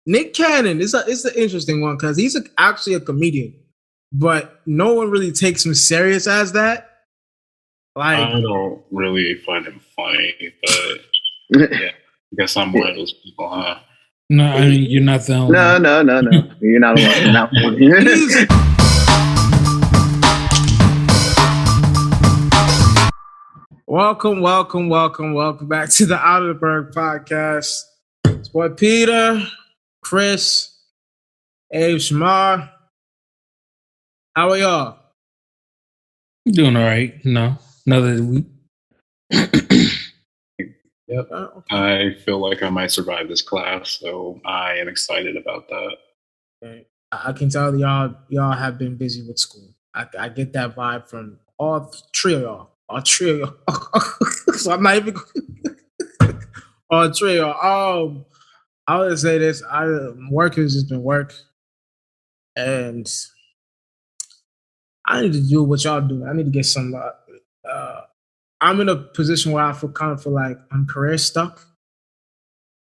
Nick Cannon is it's an interesting one because he's actually a comedian, but no one really takes him serious as that. Like, I don't really find him funny, but yeah, I guess I'm one of those people, huh? No, I mean you're not the only. No. You're not alone. You're not one. Welcome back to the Out of the Berg podcast. It's boy Peter, Chris, Abe, Shamar. How are y'all? Doing all right. No, another week. Yep. Okay. I feel like I might survive this class, so I am excited about that. Okay. I can tell y'all have been busy with school. I get that vibe from all three of y'all. So I'm not even all three of y'all. I would say this. Work has just been work. And I need to do what y'all do. I need to get some I'm in a position where I feel like I'm career stuck.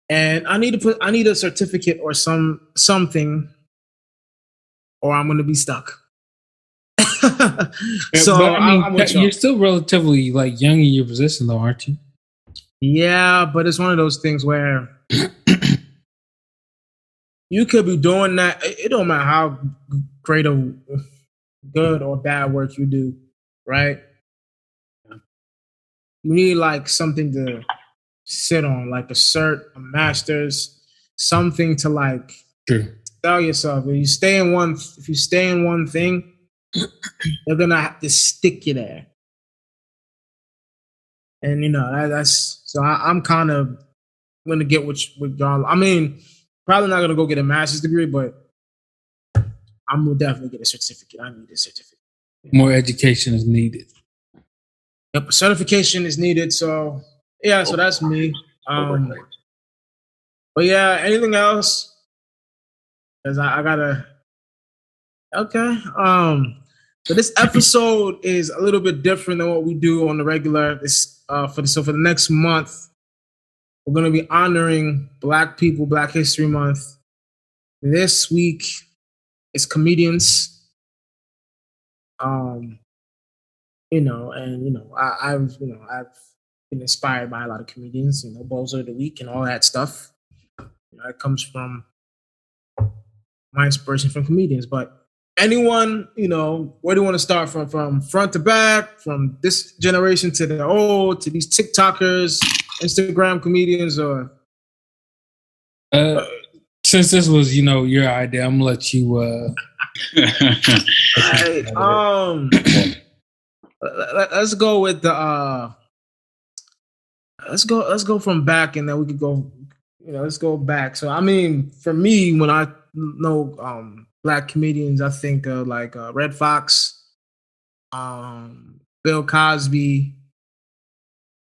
And I need a certificate or something, or I'm gonna be stuck. So but, I mean, you're still relatively like young in your position though, aren't you? Yeah, but it's one of those things where you could be doing that. It don't matter how great or good or bad work you do, right? You need like something to sit on, like a cert, a master's, something to like tell yourself. If you stay in one thing, they're gonna have to stick you there. And you know that's so. I'm kind of gonna get with y'all. I mean, probably not gonna go get a master's degree, but I'm gonna definitely get a certificate. I need a certificate. More education is needed. Yep, certification is needed. So yeah, so that's me. But yeah, anything else? Because I gotta. Okay. So this episode is a little bit different than what we do on the regular. For the next month, we're gonna be honoring Black people, Black History Month. This week is comedians. I've been inspired by a lot of comedians, Bozo of the Week and all that stuff. It comes from my inspiration from comedians. But anyone, where do you want to start from front to back, from this generation to the old, to these TikTokers, Instagram comedians, or? Since this was, your idea, I'm gonna let you. Let's go with the. Let's go from back, and then we could go. Let's go back. So I mean, for me, when I know Black comedians, I think of like Red Foxx, Bill Cosby,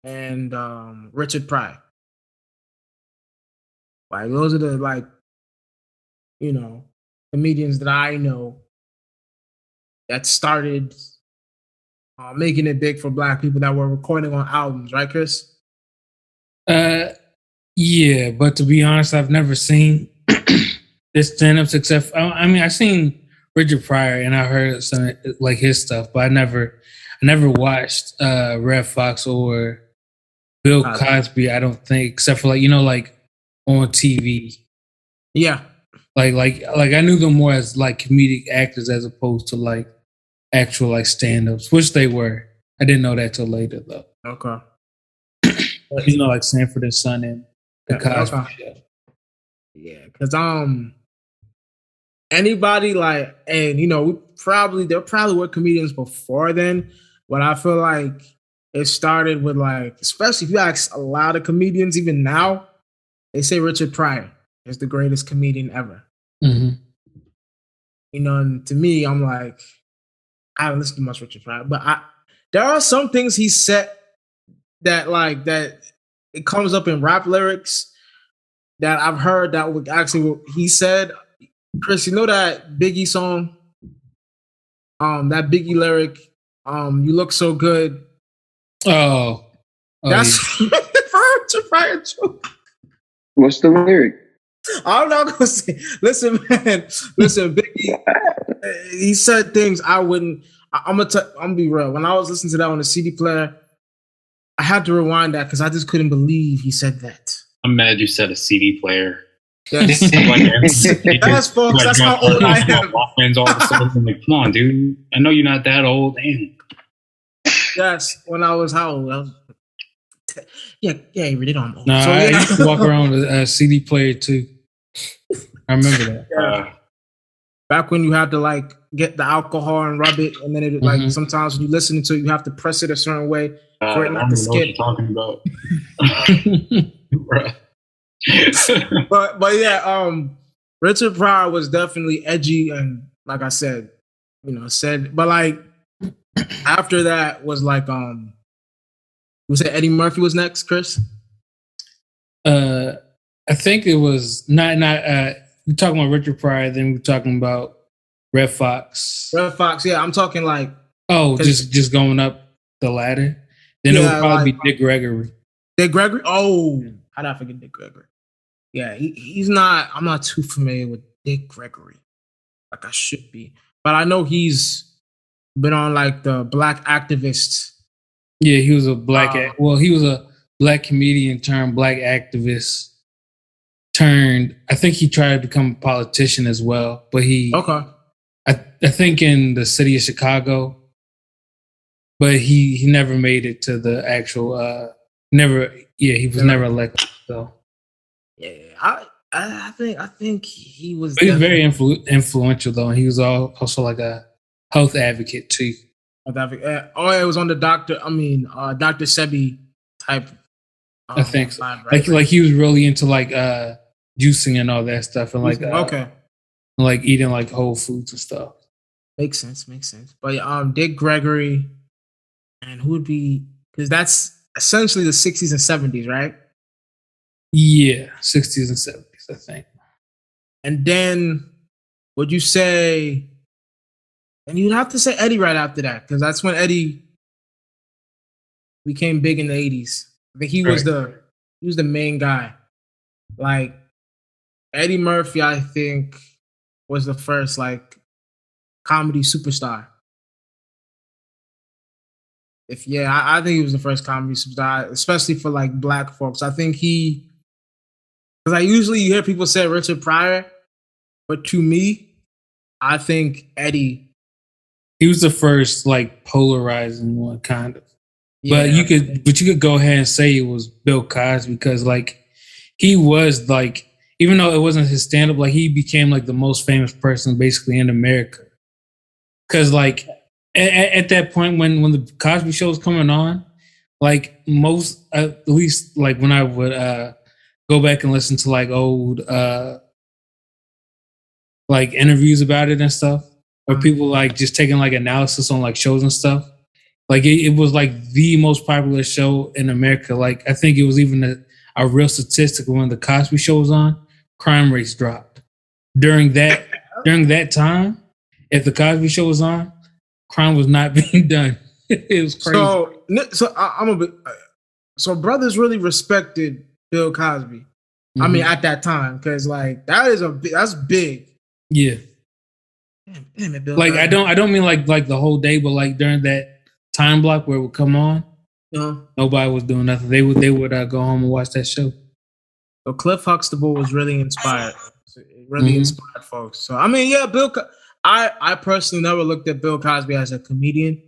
and Richard Pryor. Like those are the comedians that I know that started making it big for Black people that were recording on albums, right, Chris? Yeah, but to be honest, I've never seen this stand-ups except I've seen Richard Pryor and I heard some like his stuff, but I never watched Red Foxx or Bill Cosby. I don't think, except for like on TV. Yeah, like I knew them more as like comedic actors as opposed to like actual like stand-ups, which they were. I didn't know that till later though. Okay. Like Sanford and Son and the Cosby Show. Yeah, because anybody like, and there probably were comedians before then, but I feel like it started with like, especially if you ask a lot of comedians, even now, they say Richard Pryor is the greatest comedian ever. Mm-hmm. And to me, I'm like, I haven't listened to much Richard Pryor, but there are some things he said that it comes up in rap lyrics that I've heard that would actually what he said. Chris, you know that Biggie song? That Biggie lyric, you look so good. Oh that's yeah. for Richard Pryor too. What's the lyric? I'm not gonna say. Listen, man. Listen, Biggie. He said things I wouldn't. I'm gonna be real. When I was listening to that on the CD player, I had to rewind that because I just couldn't believe he said that. I'm mad you said a CD player. Yes, yes, folks. That's how old I am. Friends all of a sudden, I'm like, come on, dude. I know you're not that old. Damn. Yes, when I was how old? I was, yeah, you really don't know. Nah, So, I used to walk around with a CD player too. I remember that. Yeah. Back when you had to like get the alcohol and rub it, and then it like sometimes when you listen to it, you have to press it a certain way for it not to skip. I don't know what you're talking about. but yeah, Richard Pryor was definitely edgy, and like I said, but like after that was like you said Eddie Murphy was next, Chris? I think it was not we're talking about Richard Pryor, then we're talking about Red Fox. Red Fox, yeah. I'm talking like just going up the ladder. Then it would probably be Dick Gregory. Dick Gregory? Oh, how did I forget Dick Gregory? Yeah, he's not. I'm not too familiar with Dick Gregory, like I should be. But I know he's been on like the black activist. Yeah, he was a he was a black comedian turned black activist. I think he tried to become a politician as well, but I think in the city of Chicago, but he never made it to the actual, he was never elected. So yeah, I think he was. But he was very influential though. And he was also like a health advocate too. It was on the Dr. Sebi type. I think so. Right? Like he was really into like juicing and all that stuff, and like like eating like whole foods and stuff. Makes sense. But Dick Gregory, and who would be, because that's essentially the 60s and 70s, right? Yeah, 60s and 70s, I think. And then would you say? And you'd have to say Eddie right after that, because that's when Eddie became big in the 80s. I think he was the main guy. Like Eddie Murphy, I think, was the first like comedy superstar. I think he was the first comedy superstar, especially for like black folks. I think because I usually hear people say Richard Pryor, but to me, I think Eddie. He was the first like polarizing one, kind of. Yeah, but you could go ahead and say it was Bill Cosby, because like he was like, even though it wasn't his stand up, like he became like the most famous person basically in America. Because like at that point when the Cosby Show was coming on, like most, at least like when I would go back and listen to like old like interviews about it and stuff, or people like just taking like analysis on like shows and stuff. Like it was like the most popular show in America. Like I think it was even a real statistic when the Cosby Show was on, crime rates dropped. During that time, if the Cosby Show was on, crime was not being done. It was crazy. So brothers really respected Bill Cosby. Mm-hmm. I mean, at that time, because like that's big. Yeah. Damn it, Bill like Cosby. I don't mean like the whole day, but like during that time block where it would come on, nobody was doing nothing. They would go home and watch that show. So Cliff Huxtable was really inspired. It really inspired folks. So I mean, yeah, I personally never looked at Bill Cosby as a comedian.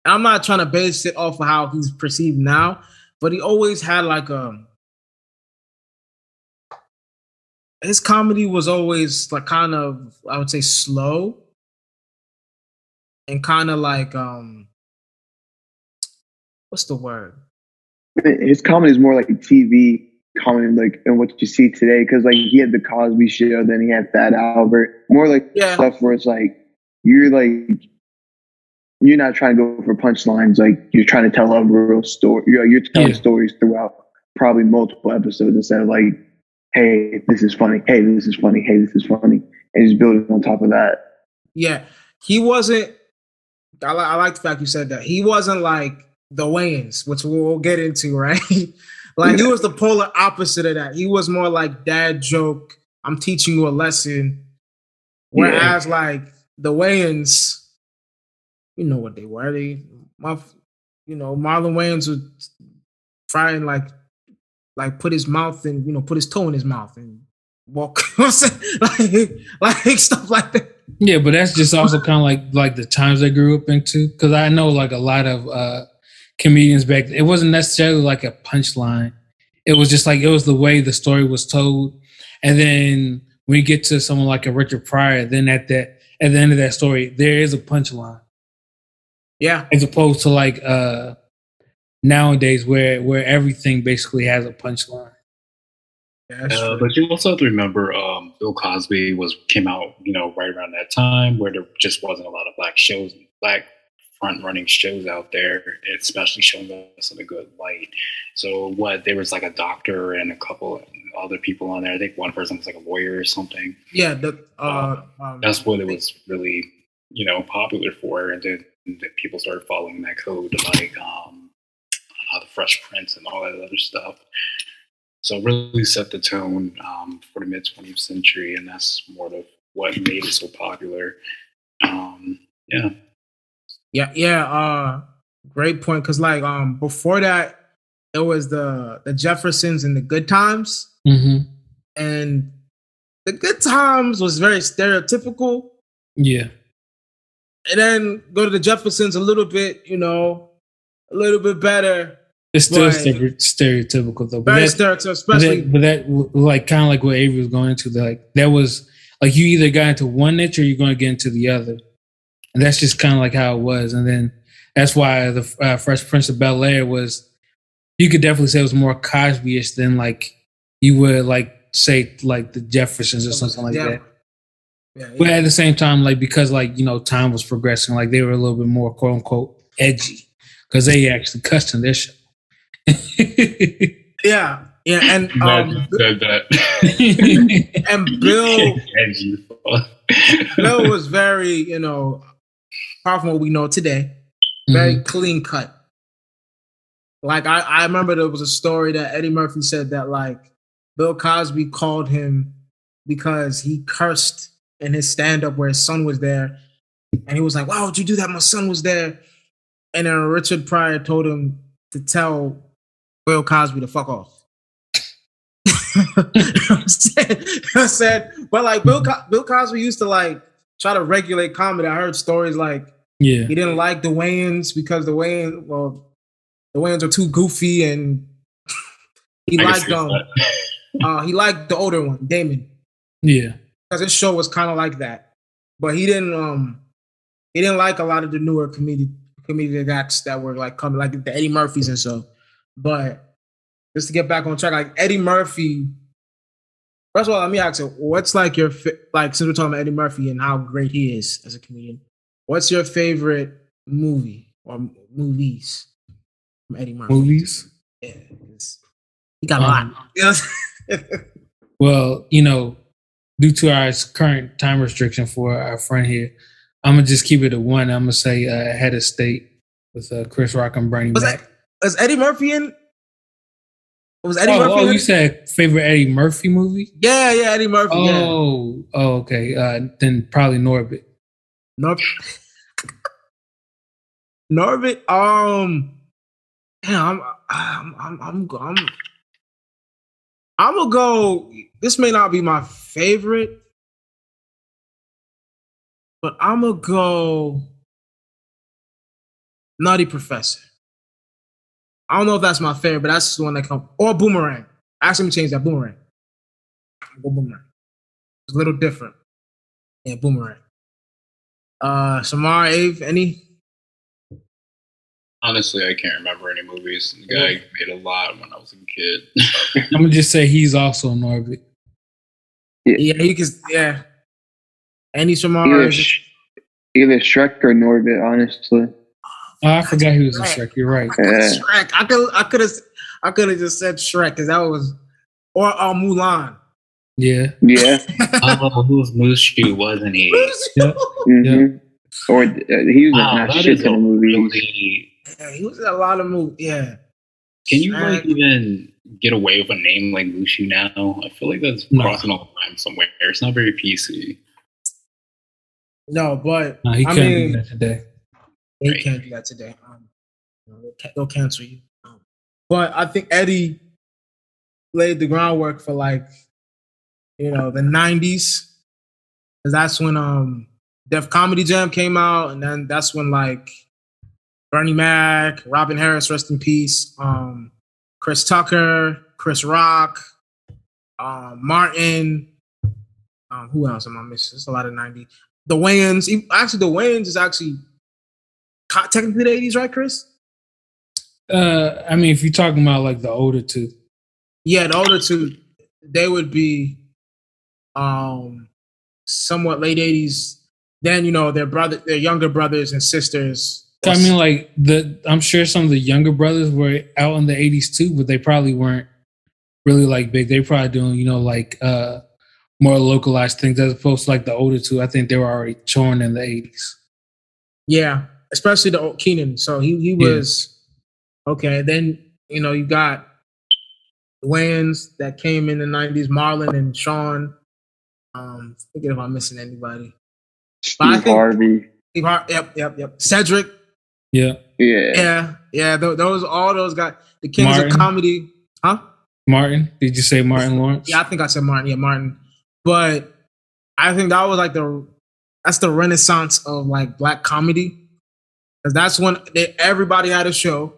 I'm not trying to base it off of how he's perceived now, but he always had like his comedy was always like kind of, I would say, slow and kind of like what's the word? His comedy is more like TV comedy, like and what you see today. Because like he had the Cosby Show, then he had Fat Albert. More like stuff where it's like you're not trying to go for punchlines. Like you're trying to tell a real story. You're telling stories throughout probably multiple episodes instead of like, hey, this is funny. Hey, this is funny. Hey, this is funny, and just building on top of that. Yeah, he wasn't. I like the fact you said that. He wasn't like the Wayans, which we'll get into, right? Like he was the polar opposite of that. He was more like dad joke. I'm teaching you a lesson. Whereas like the Wayans, you know what they were. Marlon Wayans would try and like put his mouth and put his toe in his mouth and walk, like stuff like that. Yeah, but that's just also kind of like the times I grew up into. Because I know like a lot of comedians back then, it wasn't necessarily like a punchline. It was just like it was the way the story was told. And then when you get to someone like a Richard Pryor, then at the end of that story, there is a punchline. Yeah. As opposed to like nowadays where everything basically has a punchline. Yeah, but you also have to remember Bill Cosby came out, right around that time where there just wasn't a lot of black front running shows out there, especially showing us in a good light. So there was like a doctor and a couple other people on there. I think one person was like a lawyer or something. Yeah, that's what it was really, popular for, and then people started following that code, like the Fresh Prince and all that other stuff. So it really set the tone for the mid 20th century, and that's more of what made it so popular. Great point. Because like before that, it was the Jeffersons and the Good Times, and the Good Times was very stereotypical. Yeah, and then go to the Jeffersons a little bit better. It's still stereotypical though. Very stereotypical, especially. But that like kind of like what Avery was going into. Like that was like you either got into one niche or you're going to get into the other, and that's just kind of like how it was. And then that's why the Fresh Prince of Bel-Air was. You could definitely say it was more Cosby-ish than like you would like say like the Jeffersons or something like that. Yeah. But at the same time, like because like time was progressing, like they were a little bit more quote unquote edgy because they actually cussed in their show. yeah, and said that. and Bill was very, apart from what we know today, very clean cut. Like I remember there was a story that Eddie Murphy said that like Bill Cosby called him because he cursed in his stand-up where his son was there, and he was like, "Why would you do that? My son was there." And then Richard Pryor told him to tell Bill Cosby to fuck off. I said, but like Bill Cosby used to like try to regulate comedy. I heard stories like he didn't like the Wayans because the Wayans are too goofy, and he liked he liked the older one, Damon. Yeah, because his show was kind of like that, but he didn't like a lot of the newer comedic acts that were like coming, like the Eddie Murphys and so. But just to get back on track, like Eddie Murphy. First of all, let me ask you, what's like your since we're talking about Eddie Murphy and how great he is as a comedian, what's your favorite movie or movies from Eddie Murphy? Movies? Yeah, he got a lot. Well, due to our current time restriction for our friend here, I'm gonna just keep it at one. I'm gonna say Head of State with Chris Rock and Bernie Mac. Was Eddie Murphy in? Was Eddie Murphy? Oh, you said favorite Eddie Murphy movie? Yeah, Eddie Murphy. Oh, okay. Then probably Norbit. Norbit. I'm gonna go. This may not be my favorite, but I'm gonna go Nutty Professor. I don't know if that's my favorite, but that's the one that comes. Or Boomerang. Actually, let me change that. Boomerang. Go Boomerang. It's a little different. Yeah, Boomerang. Samar, Ave, any? Honestly, I can't remember any movies. The guy made a lot when I was a kid. I'm gonna just say he's also Norbit. Yeah, he can. Yeah. Any Samar? Either Shrek or Norbit, honestly. Oh, I forgot he was in Shrek. You're right. Shrek. I could have just said Shrek because that was or Mulan. Yeah. Whose Mushu wasn't he? Yeah. Or he was in a shit ton of movies. Yeah, he was in a lot of movies. Yeah. Can you like even get away with a name like Mushu now. I feel like that's crossing a line somewhere. It's not very PC. No, but he can't do that today. He can't do that today. They'll cancel you. But I think Eddie laid the groundwork for like, the 90s. Because that's when Def Comedy Jam came out, and then that's when like Bernie Mac, Robin Harris, rest in peace, Chris Tucker, Chris Rock, Martin. Who else am I missing? It's a lot of 90s. The Wayans. Actually, the Wayans is actually technically the 80s, right, Chris? I mean, if you're talking about like the older two. Yeah, the older two, they would be somewhat late 80s. Then, their younger brothers and sisters. I mean, like I'm sure some of the younger brothers were out in the 80s too, but they probably weren't really like big. They probably doing, like more localized things as opposed to like the older two. I think they were already touring in the 80s. Yeah, especially the old Keenan. So he was okay. Then, you got Wayans that came in the 90s, Marlon and Sean. Thinking if I'm missing anybody. Harvey. Steve Harvey. Yep. Cedric. Yeah. All those guys. The kings Martin. Of comedy. Huh? Martin. Did you say Martin Lawrence? Yeah, I think I said Martin. Yeah, Martin. But I think that was like that's the renaissance of like black comedy. Because that's when everybody had a show.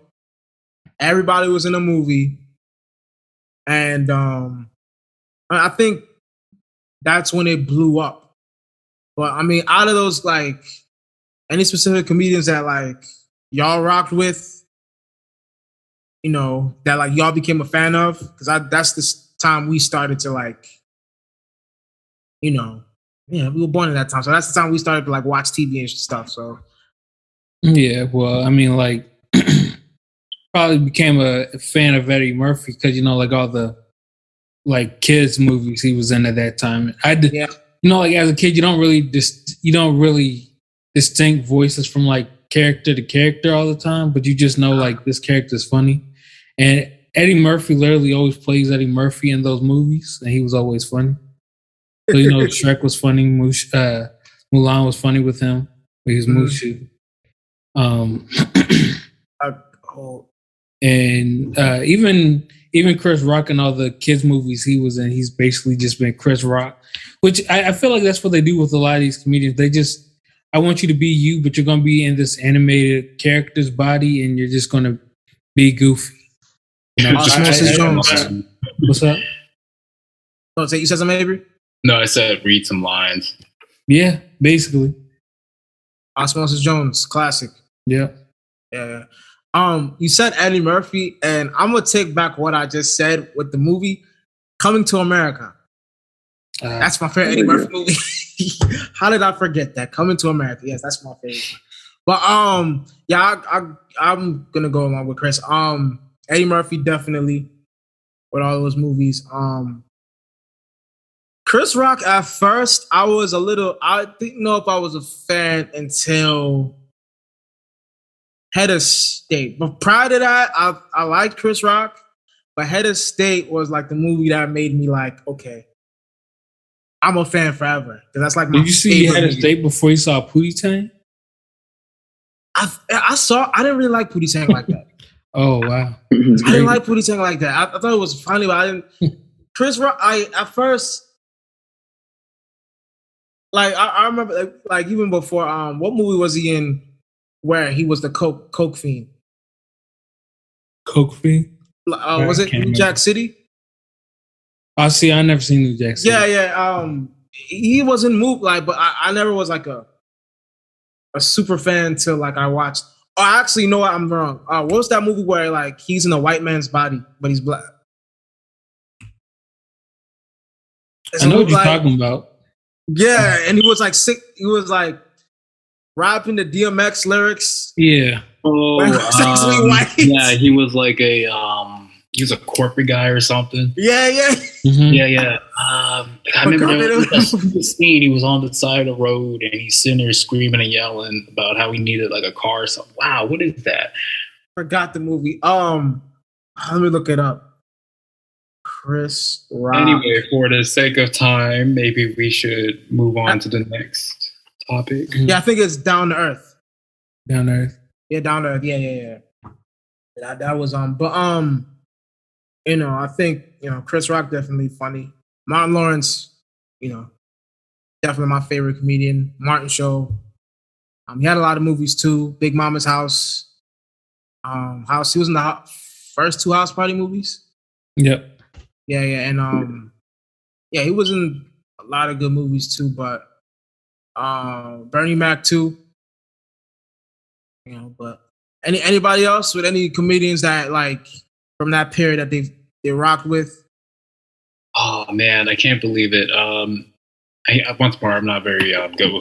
Everybody was in a movie. And I think that's when it blew up. But I mean, out of those, like, any specific comedians that like y'all rocked with, that like y'all became a fan of, because that's the time we started to like, we were born in that time, so that's the time we started to like watch TV and stuff. So yeah, well, I mean, like, probably became a fan of Eddie Murphy because like all the like kids movies he was in at that time. I did, like as a kid, you don't really distinct voices from like character to character all the time, but you just know like this character is funny. And Eddie Murphy literally always plays Eddie Murphy in those movies, and he was always funny. So Shrek was funny. Mulan was funny with him. He was Mushu. And even Chris Rock and all the kids movies he was in, he's basically just been Chris Rock, which I feel like that's what they do with a lot of these comedians. They just, I want you to be you, but you're going to be in this animated character's body and you're just going to be goofy. What's up? Oh, so you said something, Avery? No, I said read some lines. Yeah, basically. Osmosis Jones, classic. Yeah. You said Eddie Murphy, and I'm gonna take back what I just said with the movie Coming to America. That's my favorite Eddie Murphy movie. How did I forget that? Coming to America. Yes, that's my favorite. But I'm gonna go along with Chris. Eddie Murphy definitely with all those movies. Chris Rock, at first, I didn't know if I was a fan until Head of State. But prior to that, I liked Chris Rock, but Head of State was like the movie that made me like, okay, I'm a fan forever. Because that's like my Did you see Head of State before you saw Pootie Tang? I didn't really like Pootie Tang like that. Oh, wow. I didn't like Pootie Tang like that. I thought it was funny, but I didn't. Chris Rock, at first, like, I remember, like, even before, what movie was he in where he was the coke fiend? Coke fiend? Was it New Jack City? I see. I never seen New Jack City. Yeah. He wasn't moved, like, but I never was like a super fan till like I watched. Oh, actually, you know what? I'm wrong. What was that movie where like he's in a white man's body but he's black? I know what you're talking about. Yeah, and he was like sick. He was like rapping the DMX lyrics. Yeah. Oh, yeah. He was like he was a corporate guy or something. Yeah. Mm-hmm. Yeah. I remember the scene. He was on the side of the road and he's sitting there screaming and yelling about how he needed like a car or something. Wow, what is that? Forgot the movie. Let me look it up. Chris Rock. Anyway, for the sake of time, maybe we should move on to the next topic. Yeah, I think it's Down to Earth. Down to Earth. Yeah, Down to Earth. Yeah. That was but I think Chris Rock definitely funny. Martin Lawrence, definitely my favorite comedian. Martin Show. He had a lot of movies too. Big Mama's House. House. He was in the first 2 House Party movies. Yep. Yeah, and he was in a lot of good movies too. But Bernie Mac too. But anybody else with any comedians that like from that period that they rocked with? Oh man, I can't believe it. Once more, I'm not very good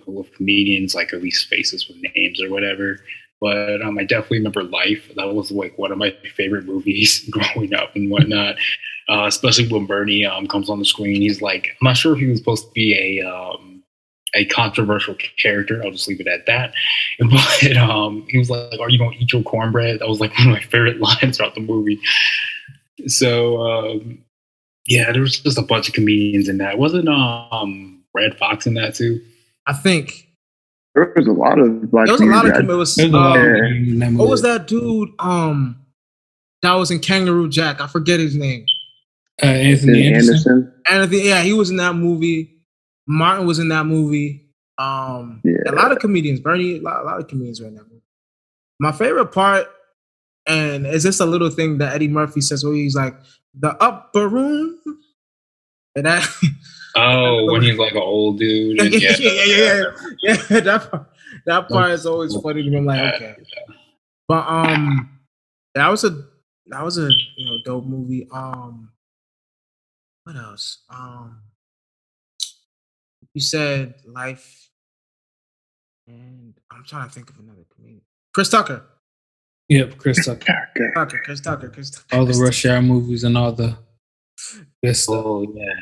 with comedians, like at least faces with names or whatever. But I definitely remember Life. That was like one of my favorite movies growing up and whatnot. Especially when Bernie comes on the screen. He's like, I'm not sure if he was supposed to be a controversial character. I'll just leave it at that. But he was like, "Are you gonna eat your cornbread?" That was like one of my favorite lines throughout the movie. So yeah, there was just a bunch of comedians in that. Wasn't Red Fox in that too? I think there was a lot of black. There was a lot of comedians. What was that dude? That was in Kangaroo Jack. I forget his name. Anthony Anderson. Anthony, yeah, he was in that movie. Martin was in that movie. A lot of comedians. Bernie, a lot of comedians were in that movie. My favorite part, and is this a little thing that Eddie Murphy says where he's like, the upper room? And that when he's like an old dude. Yeah. That part is always funny to me. I'm like, okay. But that was a dope movie. What else? You said Life, and I'm trying to think of another comedian. Chris Tucker. Yep, Chris Tucker. Chris Tucker. All the Rush Hour movies and all the good stuff. Oh yeah.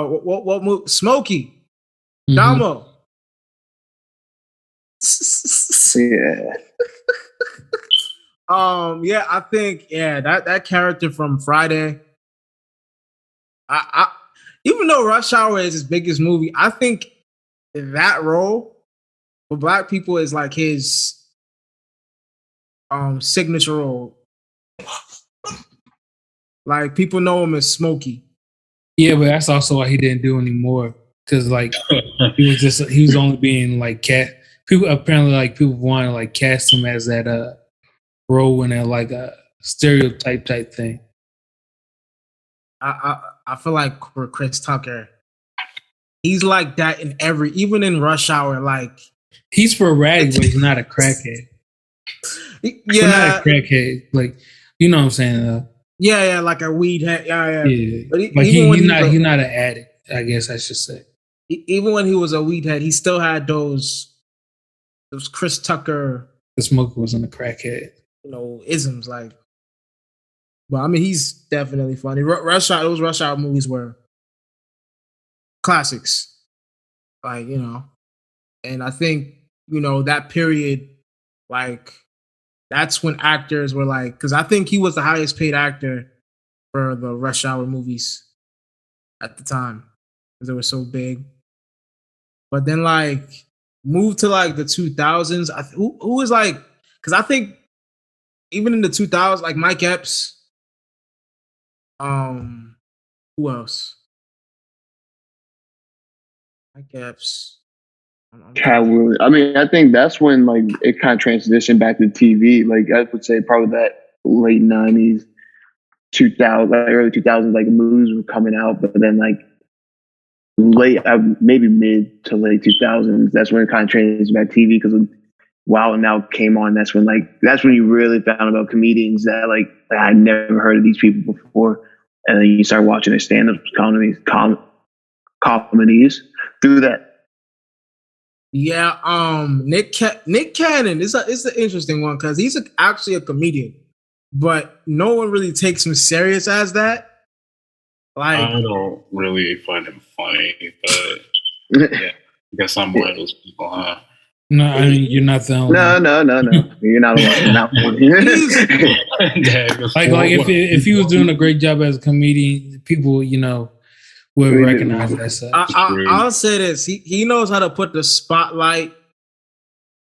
What movie? Smokey. Mm-hmm. Damo. Yeah. I think that character from Friday. I even though Rush Hour is his biggest movie, I think that role for black people is like his signature role. Like people know him as Smokey. Yeah, but that's also why he didn't do anymore. Because like he was only being like cast. People want to like cast him as that role in a like a stereotype type thing. I feel like for Chris Tucker, he's like that in even in Rush Hour, like he's sporadic, but he's not a crackhead. Yeah, he's not a crackhead. Like you know what I'm saying? Yeah, like a weed head. Yeah. But he's not an addict. I guess I should say. Even when he was a weed head, he still had those Chris Tucker. The smoker wasn't a crackhead. Isms like. But I mean, he's definitely funny. Rush Hour, those Rush Hour movies were classics. Like, and I think, that period, like, that's when actors were like, because I think he was the highest paid actor for the Rush Hour movies at the time because they were so big. But then, like, moved to like the 2000s. Who was like, because I think even in the 2000s, like Mike Epps. Who else? Mike Epps. I mean, I think that's when like it kind of transitioned back to TV. Like I would say probably that late 90s, 2000, like early 2000s, like movies were coming out, but then like late, maybe mid to late 2000s, that's when it kind of transitioned back to TV because Wild 'N Out came on. That's when you really found about comedians that like I had never heard of these people before, and then you start watching their stand-up comedies through that. Yeah, Nick Cannon is an interesting one because he's actually a comedian, but no one really takes him serious as that. Like I don't really find him funny, but yeah, I guess I'm one of those people, huh? No, I mean you're not the only. No. You're not alone. You're not alone. like if he was doing a great job as a comedian, people would recognize that such. I'll say this: he knows how to put the spotlight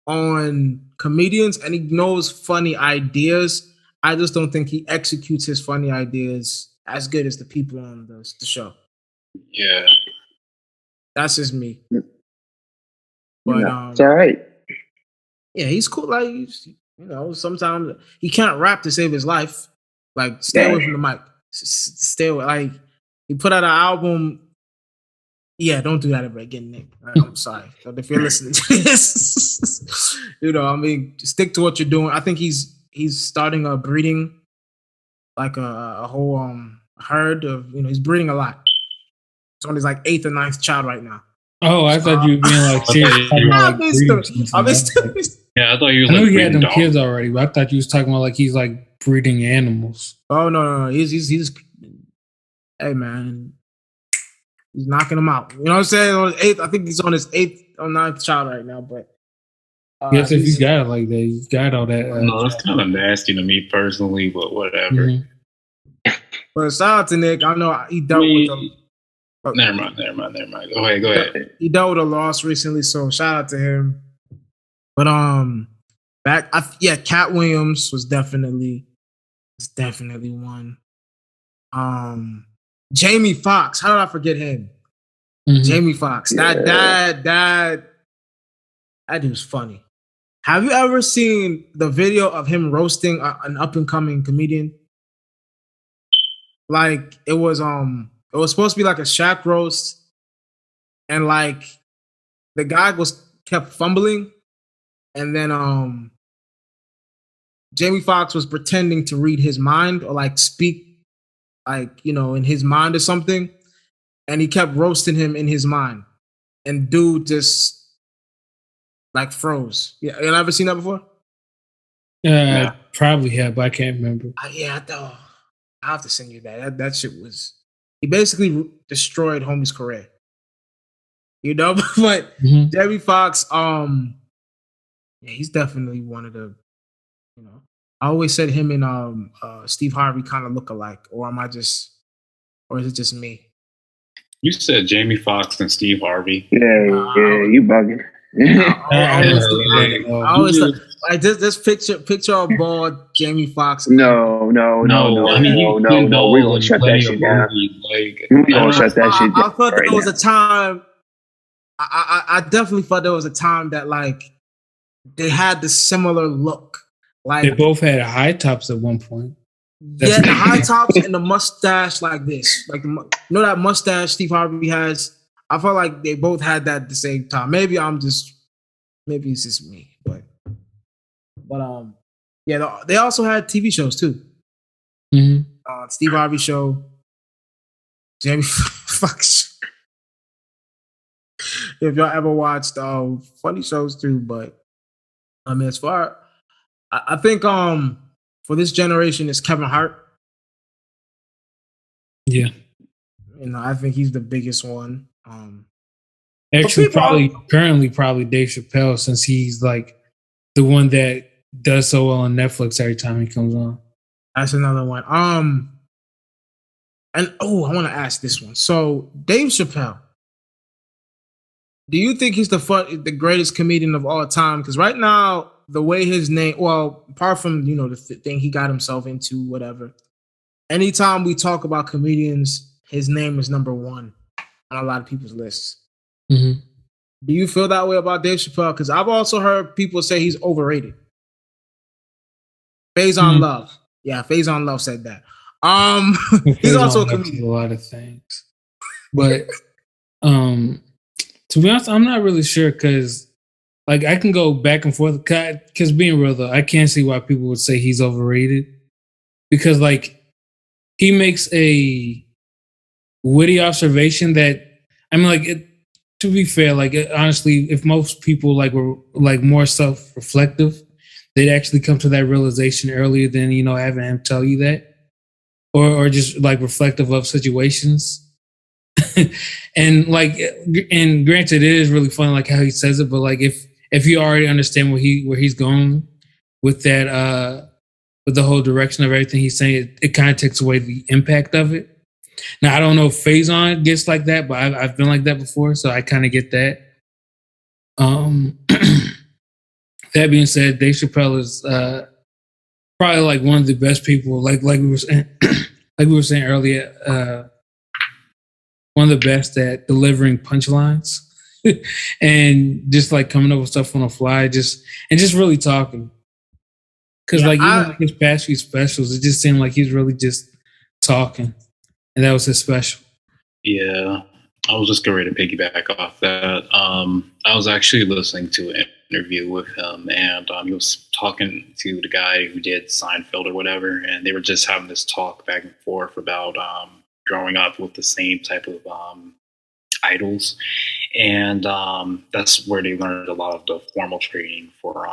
on comedians, and he knows funny ideas. I just don't think he executes his funny ideas as good as the people on the show. Yeah, that's just me. But it's all right. Yeah, he's cool. Like sometimes he can't rap to save his life. Like, stay away from the mic. Stay away. Like, he put out an album. Yeah, don't do that ever again, Nick. I'm sorry. If you're listening to this, stick to what you're doing. I think he's starting a breeding, like a whole herd of, he's breeding a lot. He's on his like 8th or 9th child right now. Oh, I thought you were being like serious. Yeah, I thought you was I knew like he had them dogs. kids already, but I thought you was talking about like he's like breeding animals. Oh no. He's hey man. He's knocking them out. You know what I'm saying? On his 8th, I think he's on his 8th or 9th child right now, but yes, if you got it like that, you got all that. No, it's kind of nasty to me personally, but whatever. Mm-hmm. But shout out to Nick. I know he dealt with them. Never mind. Go ahead. He dealt with a loss recently, so shout out to him. But Cat Williams was definitely one. Jamie Foxx, how did I forget him? Mm-hmm. Jamie Foxx, that dude's funny. Have you ever seen the video of him roasting an up and coming comedian? Like, it was supposed to be like a Shaq roast, and like the guy kept fumbling, and then Jamie Foxx was pretending to read his mind or like speak like, in his mind or something, and he kept roasting him in his mind, and dude just like froze. Yeah, you ever seen that before? I probably have, but I can't remember. I have to send you that. That shit was. He basically destroyed homie's career. But Jamie Foxx, he's definitely one of the. I always said him and Steve Harvey kind of look alike, or is it just me? You said Jamie Foxx and Steve Harvey. Yeah, you bugging. I always like this picture of bald Jamie Foxx. No. We're gonna shut that shit down. We're gonna shut that shit down. I thought there was a time. I definitely thought there was a time that like they had the similar look. Like, they both had high tops at one point. The high tops and the mustache like this. Like, that mustache Steve Harvey has? I felt like they both had that at the same time. Maybe it's just me. But they also had TV shows too. Mm-hmm. Steve Harvey show, Jamie Foxx. If y'all ever watched funny shows too, but I mean, as far I think for this generation is Kevin Hart. Yeah. I think he's the biggest one. Actually, currently Dave Chappelle, since he's like the one that does so well on Netflix every time he comes on. That's another one. And I want to ask this one. So Dave Chappelle, do you think he's the greatest comedian of all time? Because right now, the way his name, well, apart from the thing he got himself into, whatever. Anytime we talk about comedians, his name is number one on a lot of people's lists. Mm-hmm. Do you feel that way about Dave Chappelle? Because I've also heard people say he's overrated. Faison Love. Yeah, Faison Love said that. He's also a comedian. A lot of things. But to be honest, I'm not really sure because like I can go back and forth. Because being real though, I can't see why people would say he's overrated. Because like he makes a witty observation that to be fair, honestly, if most people were more self-reflective, they'd actually come to that realization earlier than having him tell you that, or just reflective of situations. and granted, it is really funny how he says it, but if if you already understand where he's going with that, with the whole direction of everything he's saying, it kind of takes away the impact of it. Now, I don't know if Faison gets like that, but I've been like that before, so I kind of get that. That being said, Dave Chappelle is probably like one of the best people. Like we were saying, earlier, one of the best at delivering punchlines and just like coming up with stuff on the fly, just really talking. Because even like his past few specials, it just seemed like he's really just talking, and that was his special. Yeah, I was just going to piggyback off that. I was actually listening to an interview with him, and he was talking to the guy who did Seinfeld or whatever, and they were just having this talk back and forth about growing up with the same type of idols, and that's where they learned a lot of the formal training for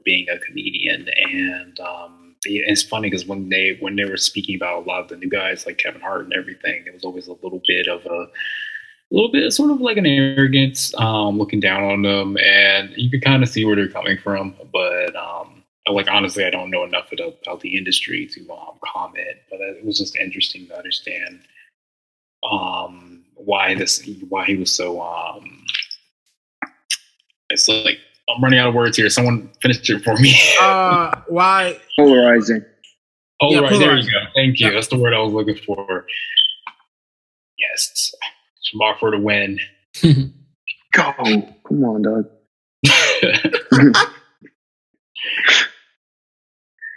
being a comedian. And it's funny because when they were speaking about a lot of the new guys like Kevin Hart and everything, it was always a little bit sort of like an arrogance, looking down on them, and you could kind of see where they're coming from. But like honestly, I don't know enough about the industry to comment. But it was just interesting to understand why he was so. It's like, I'm running out of words here. Someone finish it for me. Why? Polarizing. Polarizing. There you go. Thank you. Yeah. That's the word I was looking for. Yes. Mark for the win. Go. Come on, dog.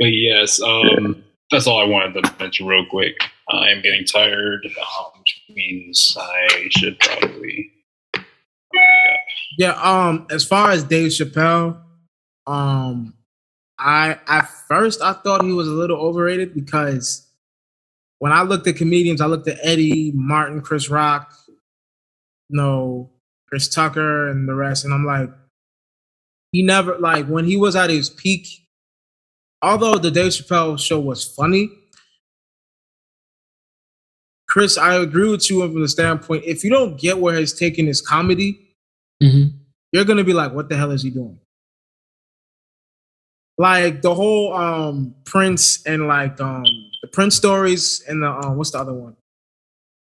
But yes, that's all I wanted to mention real quick. I am getting tired, which means I should probably... Yeah, as far as Dave Chappelle, at first I thought he was a little overrated because when I looked at comedians, I looked at Eddie, Martin, Chris Rock, Chris Tucker and the rest, and I'm like, he never, like, when he was at his peak, although the Dave Chappelle show was funny, Chris, I agree with you from the standpoint, if you don't get where he's taking his comedy, you're going to be like, what the hell is he doing? Like the whole Prince and like the Prince stories and the what's the other one?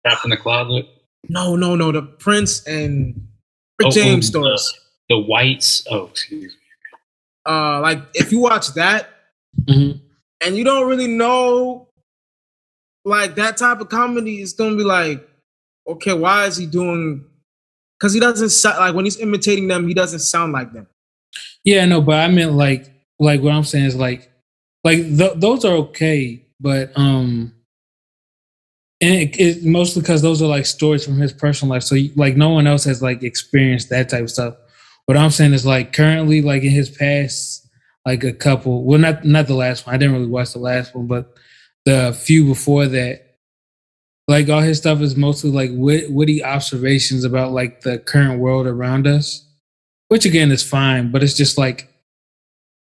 Trapped in the Closet? No, the Prince and Rick James stories. The Whites. Oh, excuse me. Like if you watch that and you don't really know like that type of comedy, it's gonna be like, okay, why is he doing? Because he doesn't sound like when he's imitating them, he doesn't sound like them. Yeah, no, but I meant like what I'm saying is like those are okay, but and it mostly because those are like stories from his personal life. So like no one else has like experienced that type of stuff. What I'm saying is like currently, like in his past, like a couple. Well, not the last one. I didn't really watch the last one, but the few before that. Like all his stuff is mostly like witty observations about like the current world around us, which again is fine, but it's just like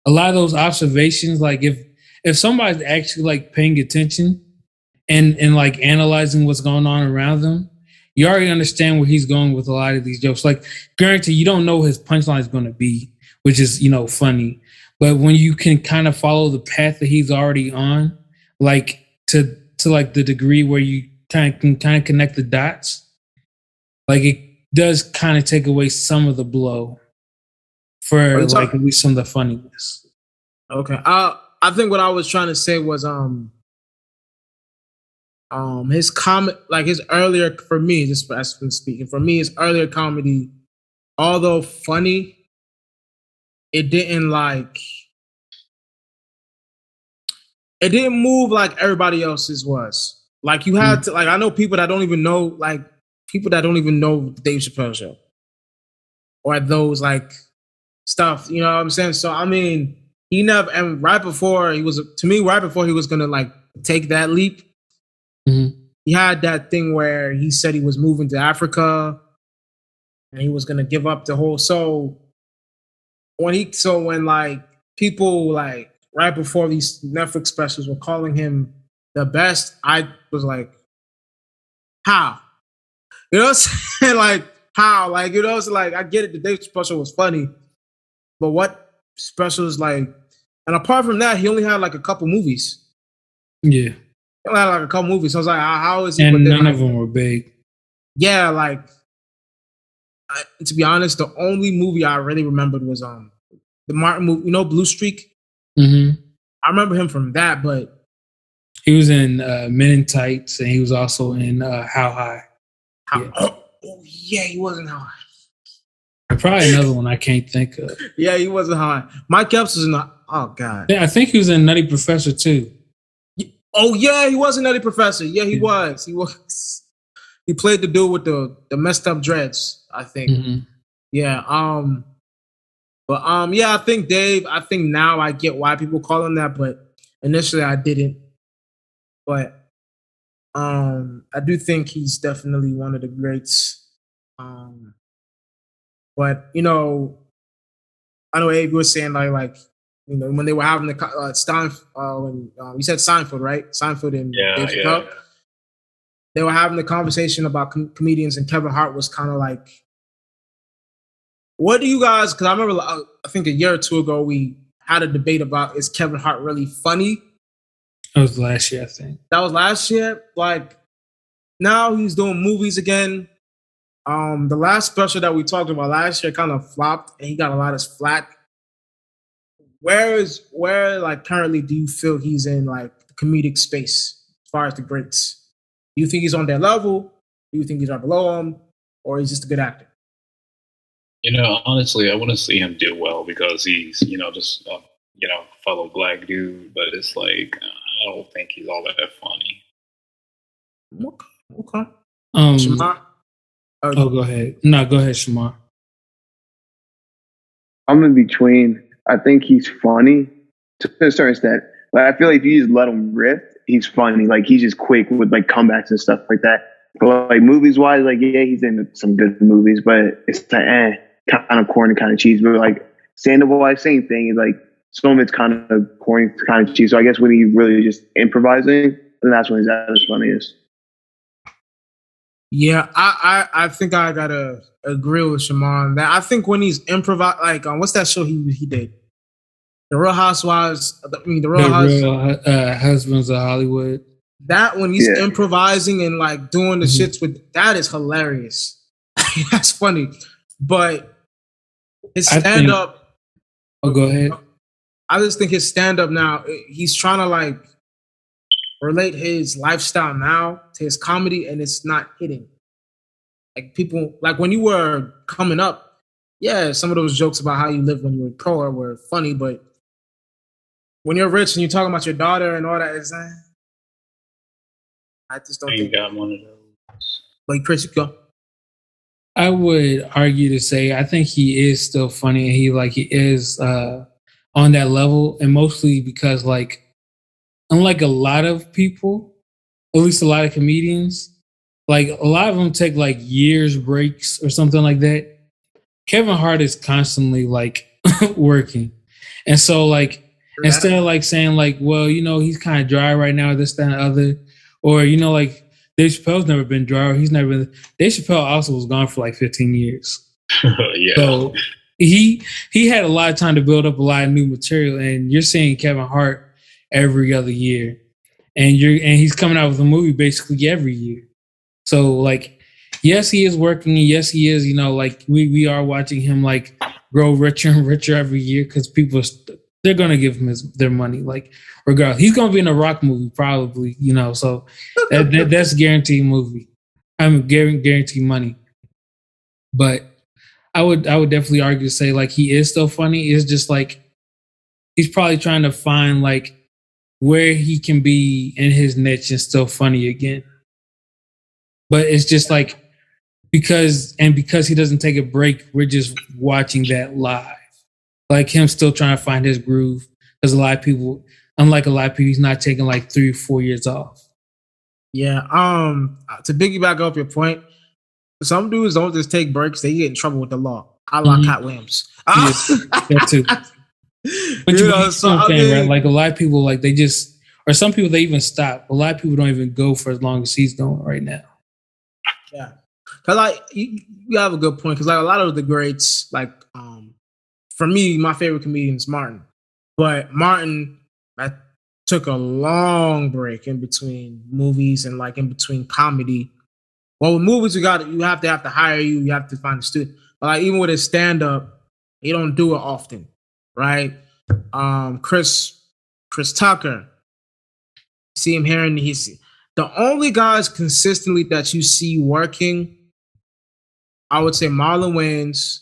a lot of those observations. Like if somebody's actually like paying attention and like analyzing what's going on around them, you already understand where he's going with a lot of these jokes. Like guarantee you don't know what his punchline is going to be, which is funny. But when you can kind of follow the path that he's already on, like to like the degree where you can connect the dots, like it does kind of take away some of the blow for like at least some of the funniness. Okay, I think what I was trying to say was his comment, like his earlier, for me, just as been speaking, for me, his earlier comedy, although funny, it didn't move like everybody else's was. Like you had to, like I know people that don't even know Dave Chappelle show or those like stuff. You know what I'm saying? So I mean, he never, and right before he was gonna like take that leap, he had that thing where he said he was moving to Africa and he was gonna give up the whole. So when like people like right before these Netflix specials were calling him the best, I was like, how? You know what I'm saying? Like, how? Like, it's like, I get it, the Dave Chappelle show was funny, but what specials like? And apart from that, he only had like a couple movies. Yeah. He only had like a couple movies. So I was like, how is he? And But then, none like, of them were big. yeah, like to be honest, the only movie I really remembered was the Martin movie. You know, Blue Streak. Mm-hmm. I remember him from that, but he was in Men in Tights, and he was also in How High. Yeah. Oh yeah, he wasn't High. Probably another one I can't think of. Yeah, he wasn't High. Mike Epps was in the. Oh god. Yeah, I think he was in Nutty Professor too. Oh yeah, he was a Nutty Professor. Yeah, he was. He was. He played the dude with the messed up dreads, I think. Mm-hmm. Yeah. But yeah, I think Dave. I think now I get why people call him that, but initially I didn't. But I do think he's definitely one of the greats. But you know, I know Abe was saying like you know when they were having the when you said Seinfeld, right? Seinfeld and Dave Chappelle. Yeah. They were having the conversation about comedians, and Kevin Hart was kind of like, "What do you guys?" Because I remember, I think a year or two ago, we had a debate about is Kevin Hart really funny? That was last year, I think. That was last year. Like now he's doing movies again. The last special that we talked about last year kind of flopped, and he got a lot of flack. Where like currently do you feel he's in like the comedic space as far as the greats? Do you think he's on their level? Do you think he's right below them, or he's just a good actor? You know, honestly, I want to see him do well because he's, you know, just fellow black dude. But it's like I don't think he's all that funny. Okay. Shamar? Go ahead. No, go ahead, Shamar. I'm in between. I think he's funny to a certain extent. Like I feel like if you just let him rip, he's funny. Like he's just quick with like comebacks and stuff like that. But like movies wise, like yeah, he's in some good movies, but it's like kind of corny, kind of cheesy. But like stand-up wise, same thing. Like some of it's kind of corny, kind of cheesy. So I guess when he really just improvising, then that's when he's at his funniest. Yeah, I think I gotta agree with Shamar on that. I think when he's improvising, like what's that show he did? The Real Housewives. The Real Husbands of Hollywood. That when he's improvising and like doing the shits with that is hilarious. That's funny, but his stand up. Oh, go ahead. I just think his stand up now. He's trying to like relate his lifestyle now to his comedy, and it's not hitting. Like people, like when you were coming up, yeah, some of those jokes about how you lived when you were poor were funny, but when you're rich and you're talking about your daughter and all that, is I just don't think. You got one of those. Like Chris, you go. I would argue to say I think he is still funny, and he is on that level, and mostly because like unlike a lot of people, at least a lot of comedians, like a lot of them take like years breaks or something like that. Kevin Hart is constantly like working. And so like instead of like saying like, well, you know, he's kind of dry right now, this, that, and the other, or you know, like Dave Chappelle's never been dry, or he's never been. Dave Chappelle also was gone for like 15 years. Yeah. So he had a lot of time to build up a lot of new material, and you're seeing Kevin Hart every other year, and he's coming out with a movie basically every year. So like, yes, he is working, and yes, he is. You know, like we are watching him like grow richer and richer every year because people they're gonna give him their money. Like regardless, he's gonna be in a Rock movie probably. You know, so that's guaranteed movie. I'm guaranteed money. But I would definitely argue to say like he is still funny. It's just like he's probably trying to find like where he can be in his niche and still funny again. But it's just like because he doesn't take a break, we're just watching that live. Like him still trying to find his groove. Because unlike a lot of people, he's not taking like 3 or 4 years off. Yeah. To piggyback off your point, some dudes don't just take breaks, they get in trouble with the law. A la Cat Williams. That too. But you know what I'm saying, right? Like a lot of people, like they just, or some people they even stop. A lot of people don't even go for as long as he's going right now. Yeah, because like you have a good point. Because like a lot of the greats, like for me, my favorite comedian is Martin. But Martin, I took a long break in between movies and like in between comedy. Well, with movies, you have to hire you. You have to find a student. But like even with his stand up, he don't do it often, right? Chris Tucker, see him here, and he's the only guys consistently that you see working. I would say Marlon Wayans,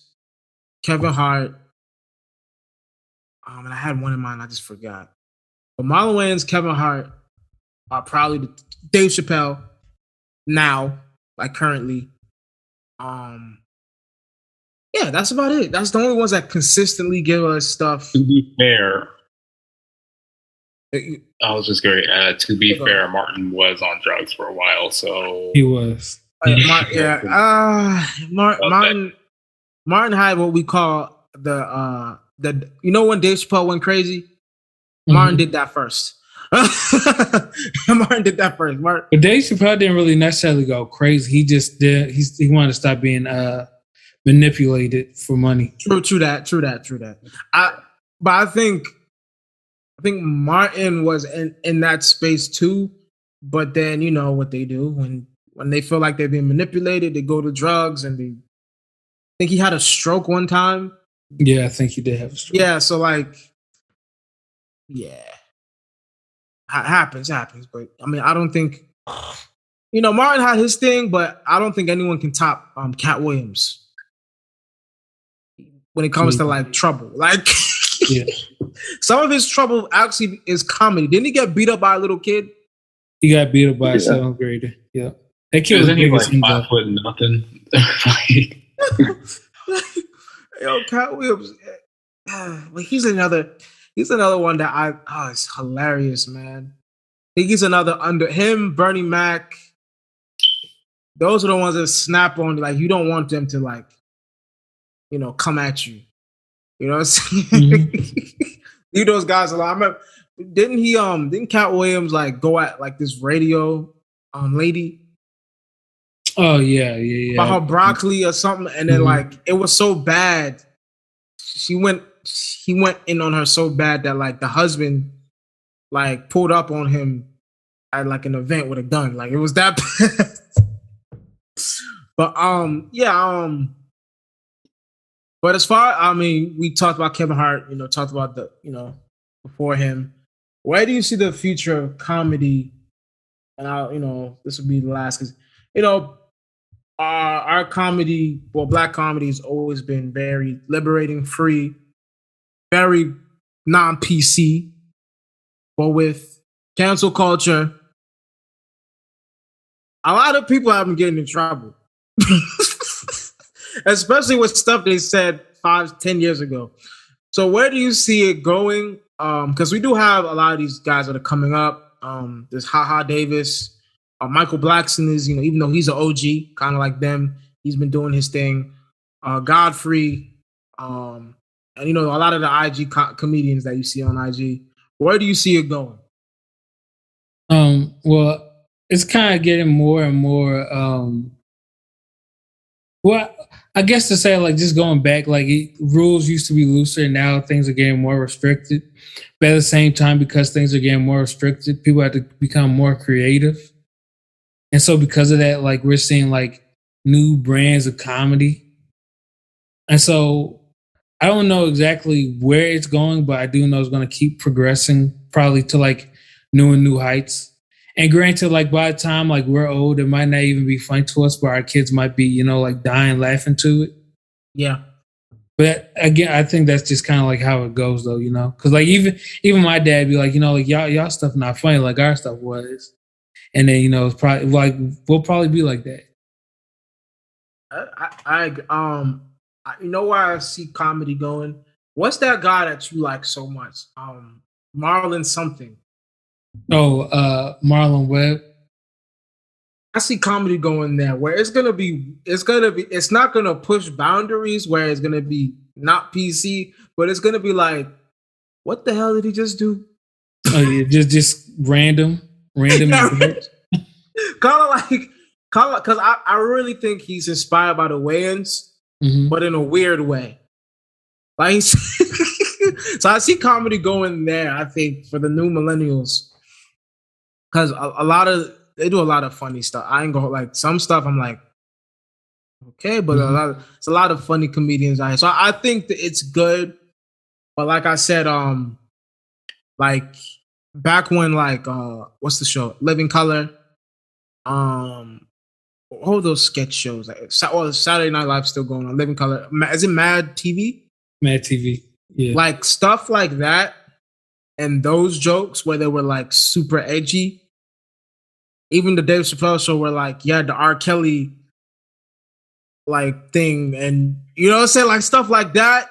Kevin Hart. And I had one in mind, I just forgot. But Marlon Wayans, Kevin Hart are probably Dave Chappelle now, like currently. Yeah, that's about it. That's the only ones that consistently give us stuff. To be fair, I was just going to add, to be fair, Martin was on drugs for a while, so he was. Martin had what we call the you know when Dave Chappelle went crazy? Martin did that first. Martin did that first. But Dave Chappelle didn't really necessarily go crazy. He just did. He wanted to stop being manipulated for money. True that. But I think Martin was in that space too. But then you know what they do when they feel like they're being manipulated, they go to drugs, and I think he had a stroke one time. Yeah, I think he did have a stroke. Yeah, so like, yeah, happens. But I mean, I don't think Martin had his thing, but I don't think anyone can top Cat Williams when it comes to like trouble. Like, yeah. Some of his trouble actually is comedy. Didn't he get beat up by a little kid? He got beat up by a 7th grader. Yeah. That kid was like 5 foot nothing. Yo, Cat Williams. He's another one that it's hilarious, man. I think he's another under him, Bernie Mac. Those are the ones that snap on, like, you don't want them to, like, come at you. You know what I'm saying? Leave those guys alone. I remember, didn't Cat Williams like go at like this radio lady? Oh yeah. About her broccoli or something, and then like it was so bad. He went in on her so bad that like the husband like pulled up on him at like an event with a gun. Like it was that bad. But but as far, we talked about Kevin Hart, talked about before him. Where do you see the future of comedy? And this will be the last, because, our comedy, Black comedy has always been very liberating, free, very non-PC. But with cancel culture, a lot of people have been getting in trouble. Especially with stuff they said 5-10 years ago. So where do you see it going? Because we do have a lot of these guys that are coming up. There's Ha Davis. Michael Blackson is, even though he's an OG, kind of like them, he's been doing his thing. Godfrey, and a lot of the IG comedians that you see on IG. Where do you see it going? Well, it's kind of getting more and more. Well, I guess to say, like, just going back, like, rules used to be looser, and now things are getting more restricted. But at the same time, because things are getting more restricted, people have to become more creative. And so because of that, like, we're seeing, like, new brands of comedy. And so I don't know exactly where it's going, but I do know it's going to keep progressing, probably to, like, new heights. And granted, like, by the time, like, we're old, it might not even be funny to us, but our kids might be, like, dying laughing to it. Yeah. But again, I think that's just kind of like how it goes, though, because like even my dad be like, like y'all stuff not funny like our stuff was, and then it's probably like we'll probably be like that. Where I see comedy going. What's that guy that you like so much? Marlon something. Oh, Marlon Webb. I see comedy going there where it's not gonna push boundaries where it's gonna be not PC, but it's gonna be like, what the hell did he just do? Oh yeah, just random. Kind of like, because I really think he's inspired by the Wayans, but in a weird way. Like, so I see comedy going there. I think for the new millennials, because a lot of they do a lot of funny stuff. I ain't go like some stuff. I'm like, okay, but it's a lot of funny comedians out here. So I think that it's good. But like I said, like back when like what's the show? Living Color. All those sketch shows, like Saturday Night Live still going on. Living Color. Is it Mad TV? Mad TV. Yeah. Like stuff like that. And those jokes where they were like super edgy. Even the Dave Chappelle show where like, yeah, the R. Kelly like thing. And you know what I'm saying? Like stuff like that.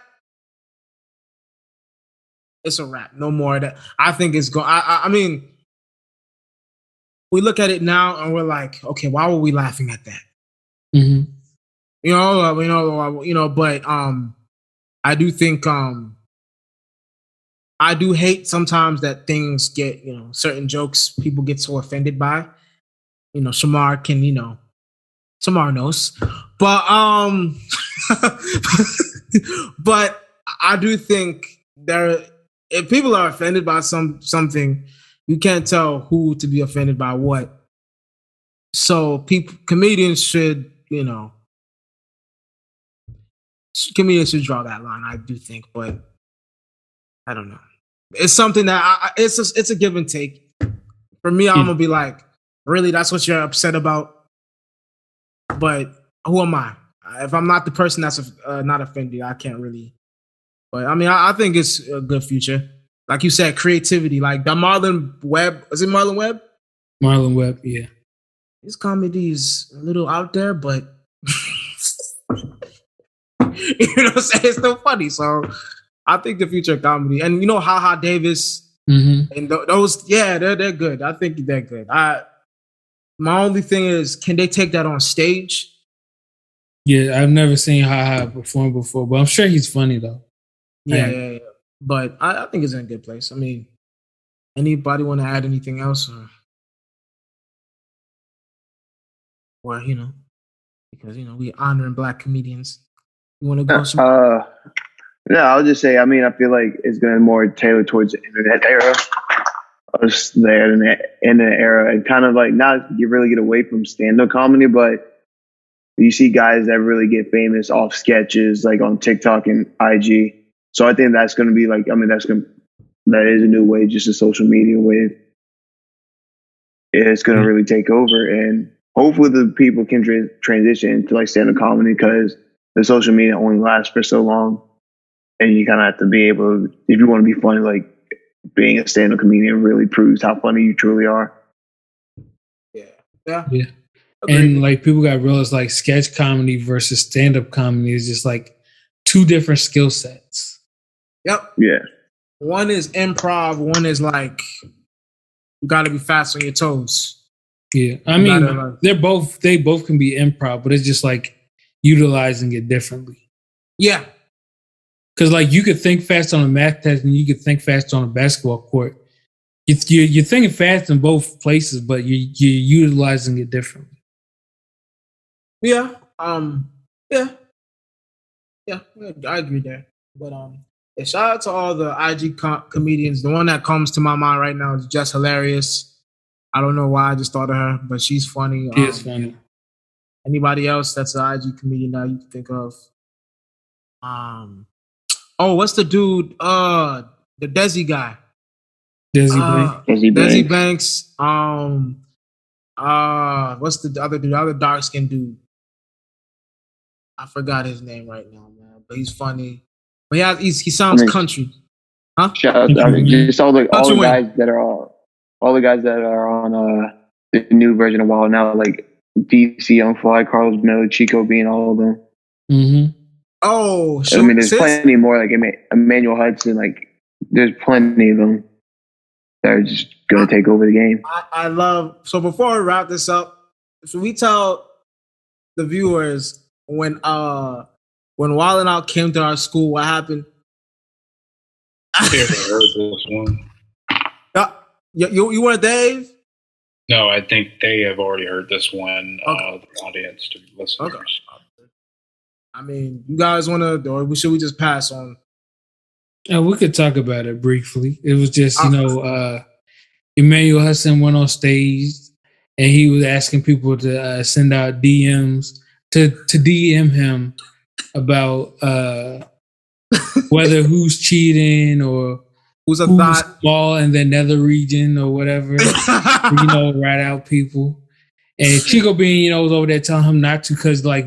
It's a wrap. No more of that. I think it's going. I mean, we look at it now and we're like, okay, why were we laughing at that? Mm-hmm. But I do think I do hate sometimes that things get, certain jokes people get so offended by. Shamar can, Shamar knows. But but I do think if people are offended by something, you can't tell who to be offended by what. So comedians should, comedians should draw that line, I do think, but I don't know. It's something that it's a give and take. For me, I'm gonna be like, really, that's what you're upset about? But who am I? If I'm not the person that's not offended, I can't really. But I mean, I think it's a good future. Like you said, creativity. Like the Marlon Webb. Is it Marlon Webb? Marlon Webb, yeah. His comedy is a little out there, but you know what I'm saying? It's still funny. So I think the future of comedy. And Ha Davis and those, yeah, they're good. I think they're good. My only thing is, can they take that on stage? Yeah, I've never seen Ha perform before, but I'm sure he's funny though. Yeah. But I think it's in a good place. I mean, anybody want to add anything else? Or because, we honoring Black comedians. You want to go? No, I'll just say, I mean, I feel like it's going to more tailored towards the internet era. The internet era, and kind of like not really get away from stand-up comedy, but you see guys that really get famous off sketches, like on TikTok and IG. So I think that's going to be like, that is a new wave, just a social media wave. It's going to really take over, and hopefully the people can transition into like stand-up comedy, because the social media only lasts for so long, and you kind of have to be able to, if you want to be funny, like being a stand-up comedian really proves how funny you truly are. Yeah. And like people got realized like sketch comedy versus stand-up comedy is just like two different skill sets. Yep. Yeah. One is improv. One is like you got to be fast on your toes. Yeah, I mean they both can be improv, but it's just like utilizing it differently. Yeah. Because like you could think fast on a math test and you could think fast on a basketball court. You're thinking fast in both places, but you're utilizing it differently. Yeah. Yeah. I agree there. But shout out to all the IG comedians. The one that comes to my mind right now is Just Hilarious. I don't know why I just thought of her, but she's funny. She is funny. Anybody else that's an IG comedian that you can think of? What's the dude? The Desi guy. Desi Banks. What's the other dude? The other dark skinned dude. I forgot his name right now, man. But he's funny. But he sounds country. Huh? Shout out just all the guys that are on the new version of Wild Now, like DC, Young Fly, Carlos Miller, Chico Bean, all of them. Mm-hmm. Oh, I mean, there's plenty more, like Emmanuel Hudson, like there's plenty of them that are just going to take over the game. I love, so before we wrap this up, should we tell the viewers when Wild 'N Out came to our school, what happened? I heard this one. You weren't Dave? No, I think they have already heard this one. The audience, to listeners. Okay. I mean, you guys want to, or should we just pass on We could talk about it briefly. It was just, Emmanuel Hudson went on stage and he was asking people to send out DMs to DM him about whether who's cheating or who's a who's thought. small in the nether region or whatever. Rat out people. And Chico Bean, was over there telling him not to because like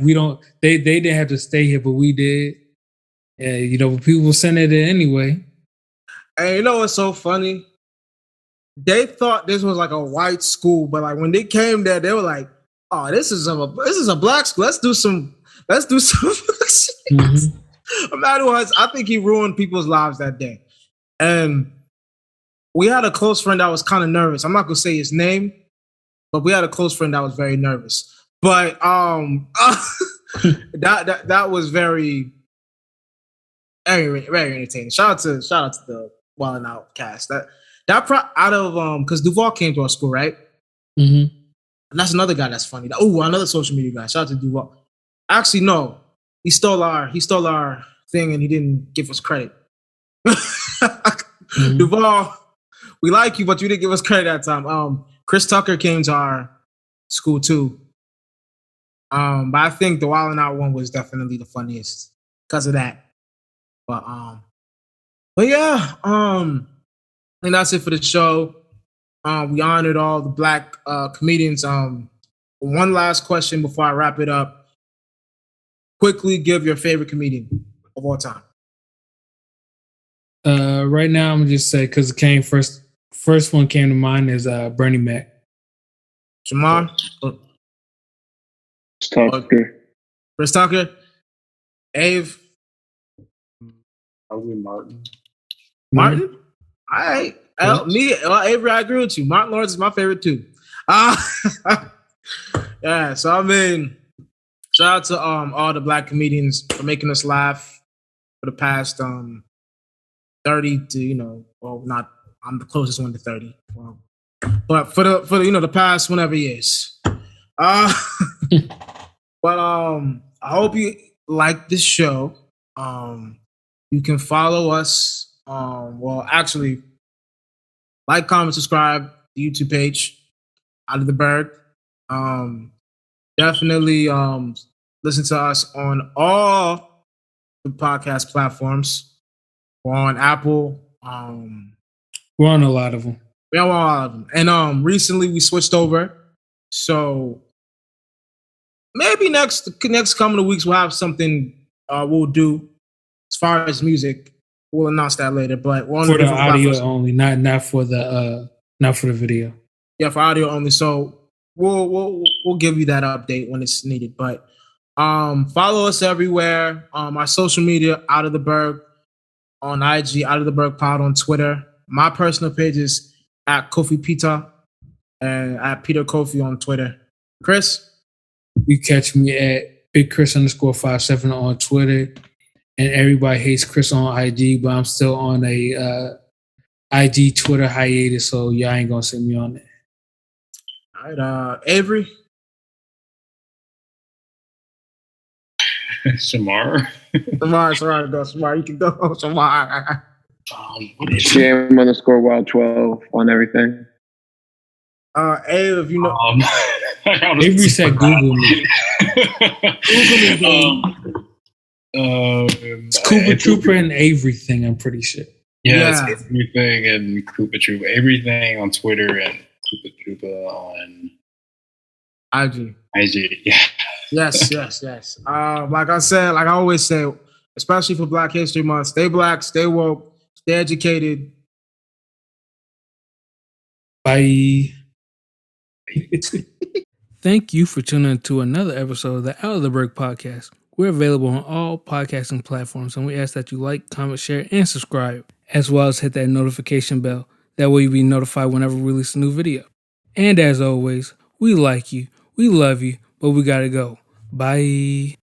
they didn't have to stay here, but we did. But people send it in anyway. And you know what's so funny? They thought this was like a white school, but like when they came there, they were like, "Oh, this is a black school. Let's do some." Mm-hmm. Emmanuel Hudson, I think he ruined people's lives that day. And we had a close friend that was kind of nervous. I'm not gonna say his name, but we had a close friend that was very nervous. But that was very, very, very entertaining. Shout out to the Wild 'N Out cast. Because Duval came to our school, right? Mm-hmm. And that's another guy that's funny. Oh, another social media guy. Shout out to Duval. Actually, no, he stole our thing and he didn't give us credit. Mm-hmm. Duval, we like you, but you didn't give us credit that time. Chris Tucker came to our school too. But I think the Wild 'N Out one was definitely the funniest because of that. But yeah, and that's it for the show. We honored all the black comedians. One last question before I wrap it up. Quickly give your favorite comedian of all time. Right now, I'm gonna just say because it came first. First one came to mind is Bernie Mac. Jamar? Chris Tucker? Ave? Probably Martin. Martin? All right. Avery, I agree with you. Martin Lawrence is my favorite too. Yeah, so I mean, shout out to all the black comedians for making us laugh for the past 30 to, not I'm the closest one to 30. But for the past whenever years. But I hope you like this show. You can follow us. Actually, like, comment, subscribe the YouTube page, Out of the Berg. Definitely listen to us on all the podcast platforms. We're on Apple. We're on a lot of them. We're on all of them. And recently we switched over. So maybe next coming weeks we'll have something we'll do as far as music. We'll announce that later. But we're on for the audio platforms. Only, not for the video. Yeah, for audio only. So we'll give you that update when it's needed. But follow us everywhere. Our social media, Out of the Berg on IG, Out of the Berg Pod on Twitter. My personal page is at Kofi Peter and at Peter Kofi on Twitter. Chris? You catch me at Big Chris _57 on Twitter. And everybody hates Chris on IG, but I'm still on a IG Twitter hiatus, so y'all ain't gonna see me on there. All right, Avery? Shamar, you can go, Shamar. Jam _Wild12 on everything. Ave, if you know. Avery said Google me. It's Koopa Trooper and everything, I'm pretty sure. Yeah, it's everything and Koopa Trooper. Everything on Twitter and Koopa Trooper on IG. Yeah. Yes. Like I said, like I always say, especially for Black History Month, stay black, stay woke, stay educated. Bye. Thank you for tuning in to another episode of the Out of the Berg podcast. We're available on all podcasting platforms, and we ask that you like, comment, share, and subscribe, as well as hit that notification bell. That way you'll be notified whenever we release a new video. And as always, we like you, we love you, but we gotta go. Bye.